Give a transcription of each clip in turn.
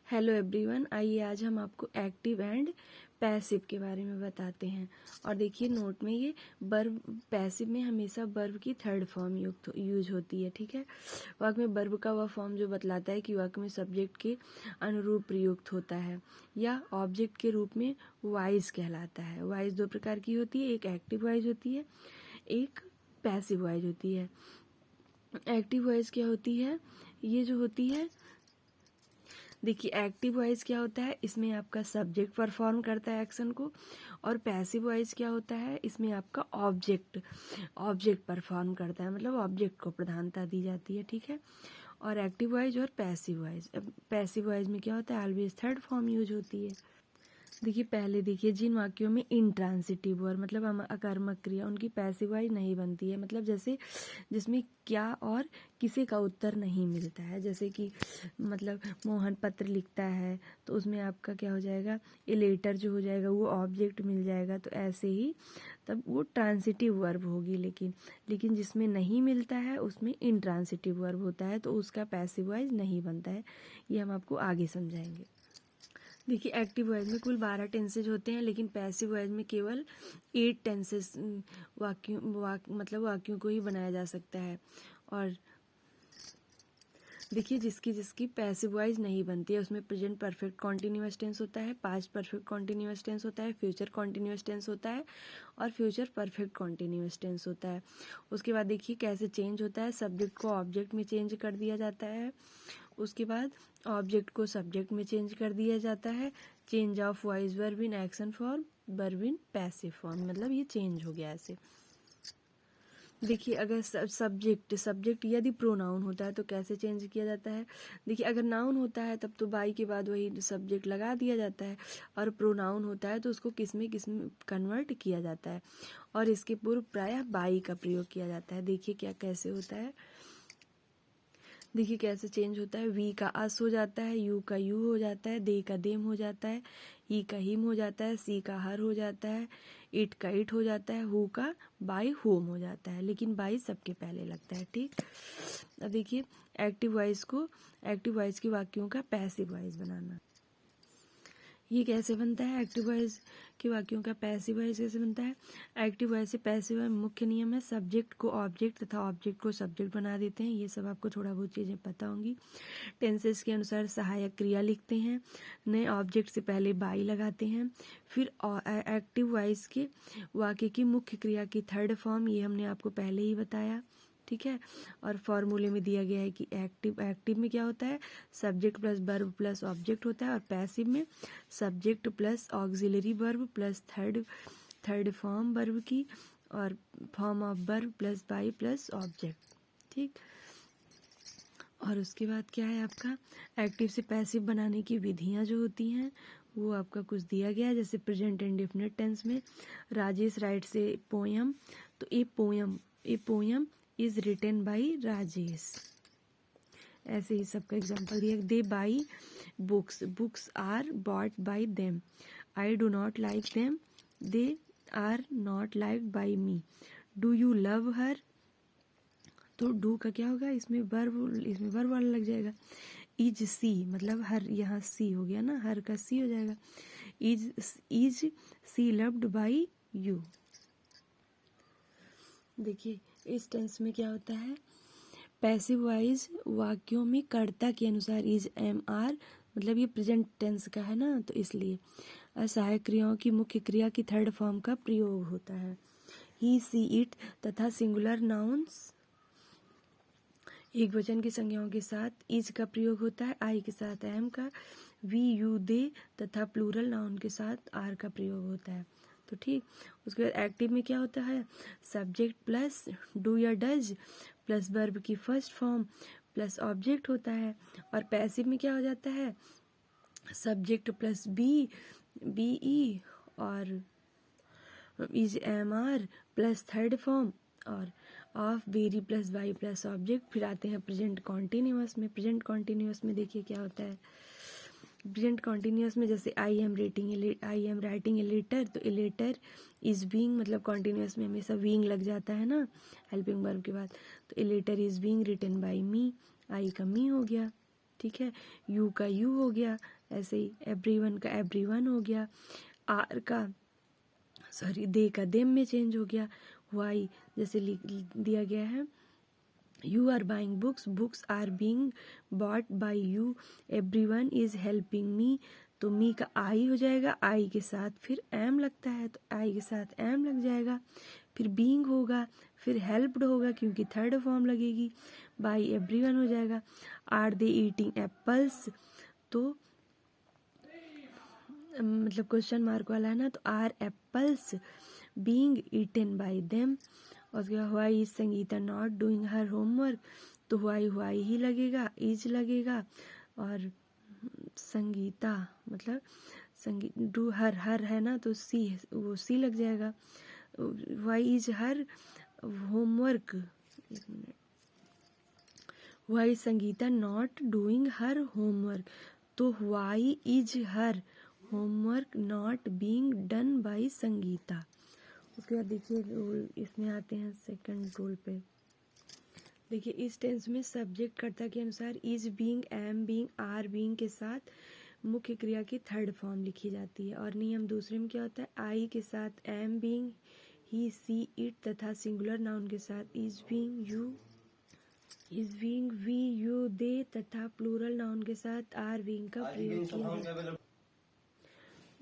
Hello everyone, आइए आज हम आपको एक्टिव एंड पैसिव के बारे में बताते हैं। और देखिए नोट में ये वर्ब, पैसिव में हमेशा वर्ब की थर्ड फॉर्म यूज होती है। ठीक है, वाक्य में वर्ब का वह फॉर्म जो बतलाता है कि वाक्य में सब्जेक्ट के अनुरूप प्रयुक्त होता है या ऑब्जेक्ट के रूप में वाइज कहलाता है। वाइज दो प्रकार की होती है, एक एक्टिव वाइज होती है, एक पैसिव वाइज होती है। एक्टिव वाइज क्या होती है? ये जो होती है, देखिए एक्टिव वॉइस क्या होता है, इसमें आपका सब्जेक्ट परफॉर्म करता है एक्शन को। और पैसिव वॉइस क्या होता है, इसमें आपका ऑब्जेक्ट परफॉर्म करता है, मतलब ऑब्जेक्ट को प्रधानता दी जाती है। ठीक है, और एक्टिव वॉइस और पैसिव वॉइस। पैसिव वॉइस में क्या होता है, ऑलवेज थर्ड फॉर्म यूज होती है। देखिए पहले देखिए, जिन वाक्यों में इंट्रांसिटिव वर्ब मतलब अकर्मक क्रिया, उनकी पैसिव वॉइस नहीं बनती है। मतलब जैसे जिसमें क्या और किसे का उत्तर नहीं मिलता है, जैसे कि मतलब मोहन पत्र लिखता है तो उसमें आपका क्या हो जाएगा, ए लेटर जो हो जाएगा वो ऑब्जेक्ट मिल जाएगा। तो ऐसे ही तब वो ट्रांसिटिव वर्ब होगी। लेकिन जिसमें नहीं मिलता है उसमें इंट्रांसिटिव वर्ब होता है, तो उसका पैसिव वॉइस नहीं बनता है। ये हम आपको आगे समझाएंगे। देखिए एक्टिव वॉइस में कुल 12 टेंसेज होते हैं, लेकिन पैसिव वॉइस में केवल 8 टेंसेज मतलब वाक्यों को ही बनाया जा सकता है। और देखिए जिसकी पैसिव वॉइस नहीं बनती है उसमें प्रेजेंट परफेक्ट कॉन्टिन्यूअस टेंस होता है, पास्ट परफेक्ट कॉन्टिन्यूअस टेंस होता है, फ्यूचर कॉन्टिन्यूअस टेंस होता है और फ्यूचर परफेक्ट कॉन्टिन्यूअस टेंस होता है। उसके बाद देखिए कैसे चेंज होता है, सब्जेक्ट को ऑब्जेक्ट में चेंज कर दिया जाता है, उसके बाद ऑब्जेक्ट को सब्जेक्ट में चेंज कर दिया जाता है। Change of voice verb in action form, verb in passive form, मतलब ये चेंज हो गया ऐसे। देखिए अगर सब्जेक्ट यदि प्रोनाउन होता है तो कैसे चेंज किया जाता है। देखिए अगर नाउन होता है तब तो बाई के बाद वही सब्जेक्ट लगा दिया जाता है, और प्रोनाउन होता है तो उसको किस में कन्वर्ट किया जाता है, और इसके पूर्व प्रायः बाई का प्रयोग किया जाता है। देखिए क्या कैसे होता है, देखिए कैसे चेंज होता है। वी का अस हो जाता है, यू का यू हो जाता है, दे का देम हो जाता है, ही का हिम हो जाता है, सी का हर हो जाता है, इट का इट हो जाता है, हु का बाई होम हो जाता है, लेकिन बाई सबके पहले लगता है। ठीक, अब देखिए एक्टिव वॉइस की वाक्यों का पैसिव वॉइस बनाना। ये कैसे बनता है, एक्टिव वॉइस के वाक्यों का पैसिव वॉइस कैसे बनता है। एक्टिव वॉइस से पैसिव वॉइस मुख्य नियम है, सब्जेक्ट को ऑब्जेक्ट तथा ऑब्जेक्ट को सब्जेक्ट बना देते हैं। ये सब आपको थोड़ा बहुत चीजें पता होंगी। टेंसेस के अनुसार सहायक क्रिया लिखते हैं, नए ऑब्जेक्ट से पहले बाई लगाते हैं। फिर एक्टिव वॉइस के वाक्य की मुख्य क्रिया की थर्ड फॉर्म, ये हमने आपको पहले ही बताया। ठीक है, और फॉर्मूले में दिया गया है कि एक्टिव में क्या होता है, subject plus verb plus object होता है, और पैसिव में subject plus auxiliary verb plus third form verb की, और form of verb plus by plus object. ठीक, और उसके बाद क्या है आपका, एक्टिव से पैसिव बनाने की विधियां जो होती हैं वो आपका कुछ दिया गया है। जैसे प्रेजेंट इंडेफिनिट टेंस में राजेश राइट से पोयम, तो a poem is written by Rajesh, ऐसे ही सबका एग्जांपल दिया। They buy books are bought by them, I do not like them, they are not like by me, do you love her, तो do का क्या होगा, इसमें वर्ब वाला लग जाएगा। इज सी, मतलब हर, यहाँ सी हो गया ना, हर का सी हो जाएगा। Is she loved by you. देखिए इस टेंस में क्या होता है, पैसिव वॉइस वाक्यों में कर्ता के अनुसार इज एम आर, मतलब ये प्रेजेंट टेंस का है ना, तो इसलिए असहायक क्रियाओं की मुख्य क्रिया की थर्ड फॉर्म का प्रयोग होता है। ही सी इट तथा सिंगुलर नाउन्स एक वचन की संज्ञाओं के साथ इज का प्रयोग होता है, आई के साथ एम का, वी यू दे तथा प्लूरल नाउन के साथ आर का प्रयोग होता है। तो ठीक, उसके बाद एक्टिव में क्या होता है, सब्जेक्ट प्लस डू या डज प्लस वर्ब की फर्स्ट फॉर्म प्लस ऑब्जेक्ट होता है। और पैसिव में क्या हो जाता है, सब्जेक्ट प्लस बी ई और is am are plus third form और of verb plus by plus object. फिर आते हैं प्रेजेंट कॉन्टिन्यूअस में। प्रेजेंट कॉन्टिन्यूअस में देखिए क्या होता है, प्रेजेंट कॉन्टिन्यूअस में जैसे I am writing a letter, तो ए लेटर इज बीइंग, मतलब कॉन्टिन्यूअस में हमेशा बीइंग लग जाता है ना हेल्पिंग वर्ब के बाद, तो a letter is being written by me, I का मी हो गया। ठीक है। यू का यू हो गया, ऐसे ही एवरीवन का एवरीवन हो गया, आर का दे का देम में चेंज हो गया, वाई जैसे दिया गया है you are buying books, books are being bought by you, everyone is helping me, तो मी का आई हो जाएगा, आई के साथ फिर एम लगता है तो आई के साथ एम लग जाएगा, फिर बीइंग होगा, फिर हेल्प्ड होगा क्योंकि थर्ड फॉर्म लगेगी, बाय एवरीवन हो जाएगा, आर दे ईटिंग एप्पल्स, तो मतलब क्वेश्चन मार्क वाला है ना, तो are apples being eaten by them, और उसके बाद why is Sangeeta not doing her homework, तो व्हाई ही लगेगा, इज लगेगा, और संगीता मतलब डू हर है ना, तो सी वो सी लग जाएगा, why is her homework, why Sangita not doing her homework, तो why is her homework not being done by Sangita. उसके बाद देखिए रूल इसमें आते हैं सेकंड रूल पे। देखिए इस टेंस में सब्जेक्ट कर्ता के अनुसार is being, am being, are being के साथ मुख्य क्रिया की थर्ड फॉर्म लिखी जाती है, और नियम दूसरे में क्या होता है, आई के साथ am being, he she it तथा सिंगुलर नाउन के साथ is being, you is being, we you they तथा प्लूरल नाउन के साथ आर बीइंग का प्रयोग किया जाता है।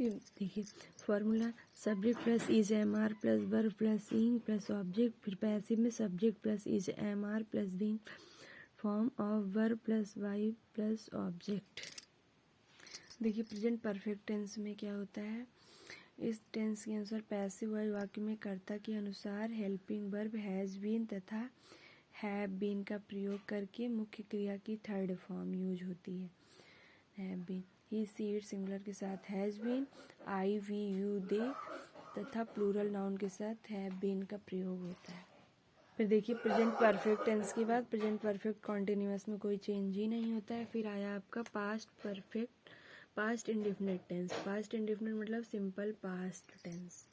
देखिए formula subject plus is am are plus verb plus being plus object, फिर पैसिव में subject plus is am are plus being form of verb plus by plus object. देखिए प्रेजेंट परफेक्ट टेंस में क्या होता है, इस टेंस के अनुसार पैसिव वाई वाक्य में कर्ता के अनुसार हेल्पिंग वर्ब हैज बीन तथा हैव बीन का प्रयोग करके मुख्य क्रिया की थर्ड फॉर्म यूज होती है, have been, he she it singular के साथ has been, I we you they तथा प्लूरल नाउन के साथ हैव बीन का प्रयोग होता है। फिर देखिए प्रेजेंट परफेक्ट टेंस के बाद प्रेजेंट परफेक्ट कॉन्टिन्यूअस में कोई चेंज ही नहीं होता है। फिर आया आपका past indefinite tense. Past indefinite मतलब सिंपल पास्ट टेंस।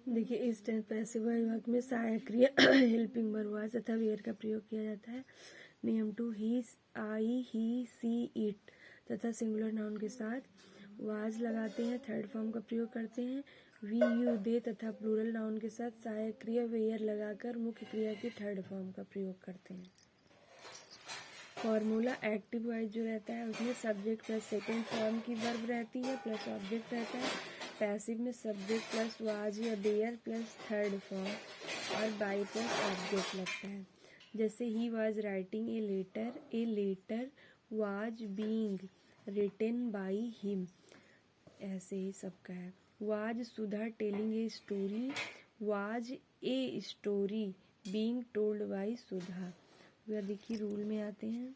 देखिए इस टेंस पैसिव वाक्य में सहायक क्रिया हेल्पिंग वर्ब वाज तथा वेयर का प्रयोग किया जाता है। नियम 2, he, I, he, she, it तथा सिंगुलर नाउन के साथ वाज लगाते हैं, थर्ड फॉर्म का प्रयोग करते हैं। वी यू दे तथा प्लूरल नाउन के साथ सहायक क्रिया वेयर लगाकर मुख्य क्रिया की थर्ड फॉर्म का प्रयोग करते हैं। फॉर्मूला एक्टिव वाइज जो रहता है उसमें सब्जेक्ट प्लस सेकेंड फॉर्म की वर्ब रहती है प्लस ऑब्जेक्ट रहता है। पैसिव में सब्जेक्ट प्लस वाज या देयर प्लस थर्ड फॉर्म और बाई प्लस ऑब्जेक्ट लगता है। जैसे ही was writing a letter was being written by him, ऐसे ही सबका है। Was Sudha telling a story, was a story being told by Sudha. वह देखिए रूल में आते हैं,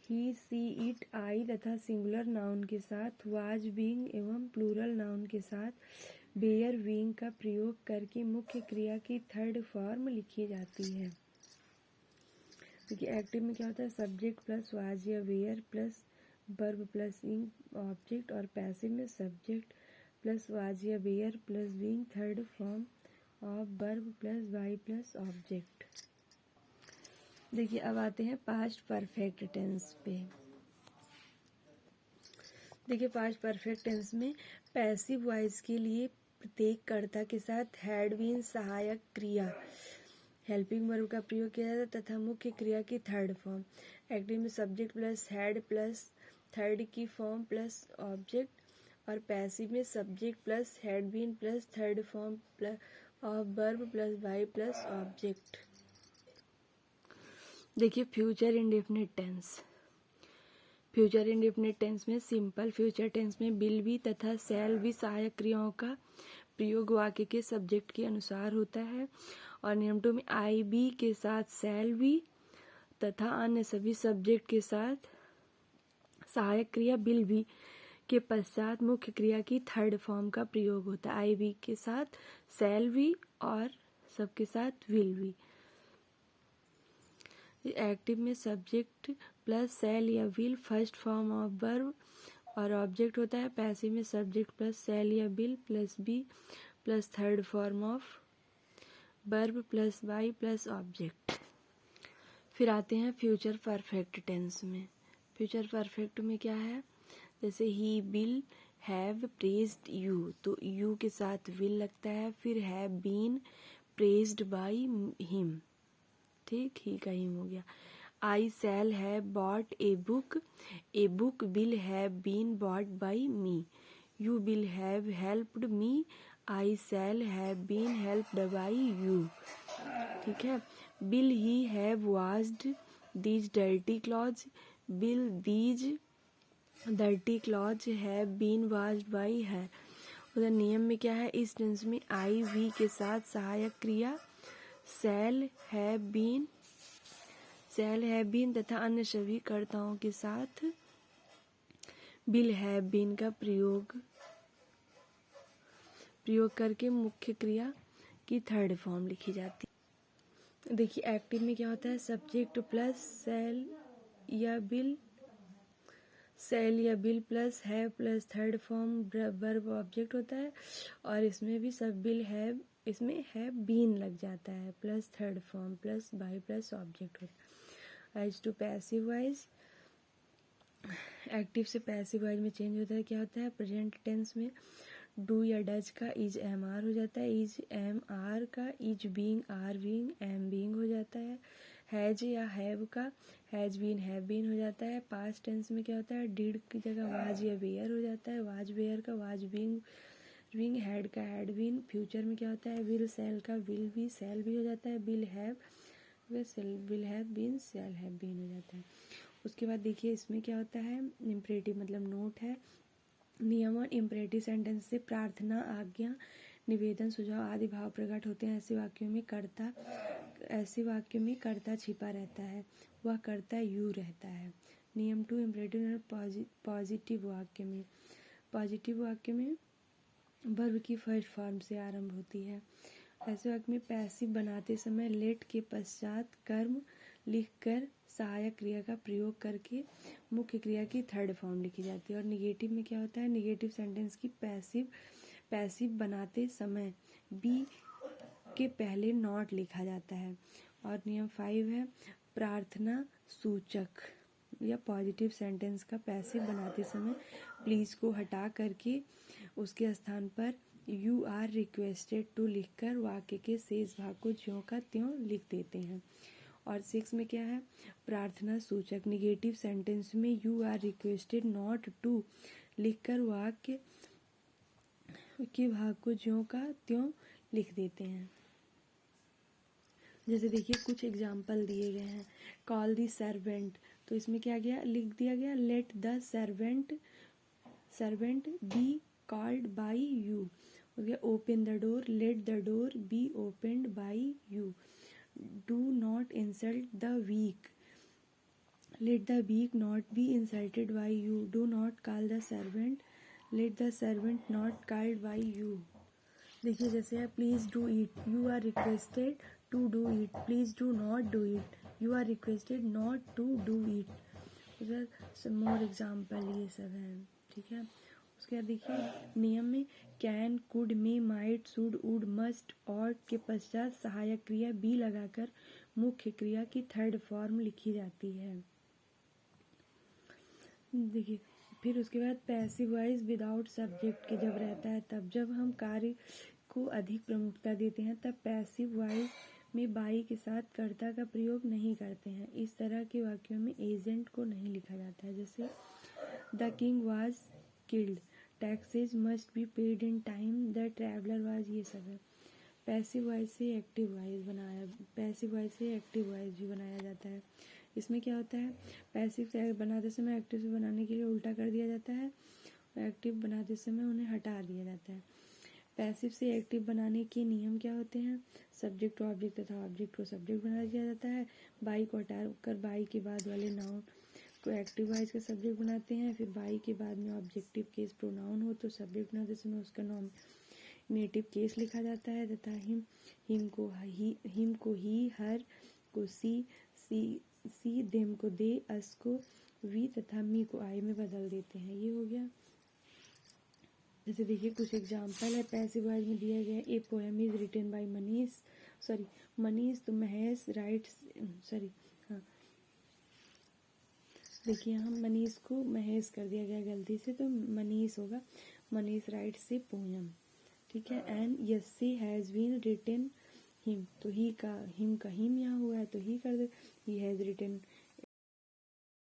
ही, सी, इट, आई तथा सिंगुलर नाउन के साथ वाज बीइंग एवं प्लूरल नाउन के साथ बेयर बीइंग का प्रयोग करके मुख्य क्रिया की थर्ड फॉर्म लिखी जाती है। देखिए एक्टिव में क्या होता है, सब्जेक्ट प्लस वाज या were plus verb plus being object, और पैसिव में सब्जेक्ट प्लस वाज या were plus being third form of verb plus by plus object. देखिए अब आते हैं पास्ट परफेक्ट टेंस पे। देखिए पास्ट परफेक्ट टेंस में पैसिव वॉइस के लिए प्रत्येक कर्ता के साथ हैड बीन सहायक क्रिया हेल्पिंग वर्ब का प्रयोग किया जाता है तथा मुख्य क्रिया की थर्ड फॉर्म। एक्टिव में subject plus had plus third की फॉर्म प्लस ऑब्जेक्ट, और पैसिव में subject plus had been plus third form plus of verb plus by plus object. देखिए future indefinite tense. Future indefinite tense में simple future tense में will be तथा shall B सहायक क्रियाओं का प्रयोग वाक्य के सब्जेक्ट के अनुसार होता है, और नियम 2 में आई बी के साथ शैल बी तथा अन्य सभी सब्जेक्ट के साथ सहायक क्रिया विल बी के पश्चात मुख्य क्रिया की थर्ड फॉर्म का प्रयोग होता है। आई बी के साथ शैल बी और सबके साथ विल बी। एक्टिव में सब्जेक्ट प्लस शैल या will first form of verb और ऑब्जेक्ट होता है। पैसिव में सब्जेक्ट प्लस शैल या will plus be plus third form of verb plus by plus object. फिर आते हैं फ्यूचर परफेक्ट टेंस में। फ्यूचर परफेक्ट में क्या है, जैसे he will have praised you, तो यू के साथ विल लगता है, फिर have been praised by him, ठीक, ही का हिम हो गया। I shall have bought a book will have been bought by me, you will have helped me, I shall have been helped by you, ठीक है। Will he have washed these dirty clothes, will these dirty clothes have been washed by her. उधर नियम में क्या है, इस tense में आई we के साथ सहायक क्रिया शैल हैव बीन तथा अन्य सभी कर्ताओं के साथ विल हैव बीन का प्रयोग करके मुख्य क्रिया की थर्ड फॉर्म लिखी जाती है। देखिए एक्टिव में क्या होता है, सब्जेक्ट प्लस शैल या will plus have plus third form verb object होता है, और इसमें भी सब विल हैव, इसमें हैव बीन लग जाता है, plus third form plus by plus object होता है। As to passive voice, active से पैसिव वॉइस में चेंज होता है, क्या होता है, प्रेजेंट टेंस में डू या डज का इज एम आर हो जाता है, इज एम आर का is being are being am being हो जाता है, हैज या हैव का हैज बीन हैव बीन हो जाता है। पास्ट टेंस में क्या होता है, डिड की जगह वाज या वेयर हो जाता है, वाज वेयर का वाज बीइंग हैड का हैड बीन। फ्यूचर में क्या होता है, विल सेल का विल बी सेल भी हो जाता है, will have been sell have been हो जाता है। उसके बाद देखिए इसमें क्या होता है, इम्परेटिव मतलब नोट है। नियम और इम्परेटिव सेंटेंस से प्रार्थना, आज्ञा, निवेदन, सुझाव आदि भाव प्रकट होते हैं। ऐसे वाक्यों में कर्ता छिपा रहता है, वह कर्ता यू रहता है। नियम 2 इम्परेटिव पॉजिटिव वाक्य में वर्ब की फर्स्ट फॉर्म से आरंभ होती है। ऐसे वाक्य में पैसिव बनाते समय लेट के पश्चात कर्म लिखकर सहायक क्रिया का प्रयोग करके मुख्य क्रिया की थर्ड फॉर्म लिखी जाती है। और निगेटिव में क्या होता है, निगेटिव सेंटेंस की पैसिव बनाते समय बी के पहले नॉट लिखा जाता है। और नियम 5 है, प्रार्थना सूचक या पॉजिटिव सेंटेंस का पैसिव बनाते समय प्लीज को हटा करके उसके स्थान पर यू आर रिक्वेस्टेड टू लिखकर वाक्य के शेष भाग को ज्यों का त्यों लिख देते हैं। और 6 में क्या है, प्रार्थना सूचक निगेटिव सेंटेंस में you are requested not to लिखकर वाक्य के भाग को ज्यों का त्यों लिख देते हैं। जैसे देखिए कुछ एग्जाम्पल दिए गए हैं, कॉल दी सर्वेंट, तो इसमें क्या गया, लिख दिया गया let the servant be called by you. Open the door, let the door be opened by you. Do not insult the weak, let the weak not be insulted by you. Do not call the servant, let the servant not called by you. देखिए जैसे है, please do it, you are requested to do it, please do not do it, you are requested not to do it. More example ये सब है, ठीक है। उसके बाद देखिए नियम में can, could, may, might, should, would, must, ought के पश्चात सहायक क्रिया बी लगाकर मुख्य क्रिया की थर्ड फॉर्म लिखी जाती है। देखिए फिर उसके बाद पैसिव वॉइस विदाउट सब्जेक्ट के जब रहता है, तब जब हम कार्य को अधिक प्रमुखता देते हैं तब पैसिव वॉइस में बाई के साथ कर्ता का प्रयोग नहीं करते हैं। इस तरह के वाक्यों में एजेंट को नहीं लिखा जाता है, जैसे the king was killed, taxes must be paid in time, the traveller was, ये सब है। पैसिव वॉइस से एक्टिव वॉइस भी बनाया जाता है। इसमें क्या होता है, पैसिव बनाते समय एक्टिव से बनाने के लिए उल्टा कर दिया जाता है, एक्टिव बनाते समय उन्हें हटा दिया जाता है। पैसिव से एक्टिव बनाने के नियम क्या होते हैं, सब्जेक्ट ऑब्जेक्ट तथा ऑब्जेक्ट को सब्जेक्ट बना दिया जाता है। बाई को हटाकर बाई के बाद वाले नाउन को एक्टिव वॉइस का सब्जेक्ट बनाते हैं। फिर बाई के बाद में ऑब्जेक्टिव केस प्रोनाउन हो तो सब्जेक्ट बनाते समय उसका नॉमिनेटिव केस लिखा जाता है, तथा हिम को ही, हर को सी, देम को दे, अस को वी तथा मी को आई में बदल देते हैं। ये हो गया। जैसे देखिए कुछ एग्जाम्पल है पैसिव वॉइस में दिया गया, a poem is written by Manish, तो महेश राइट्स, देखिए यहाँ मनीष को महेश कर दिया गया गलती से, तो मनीष होगा। मनीष राइट्स ए पोयम, ठीक है। एंड यस्सी हैज़ बीन रिटन हिम, तो ही का हिम यहाँ हुआ है तो ही कर दे। He has written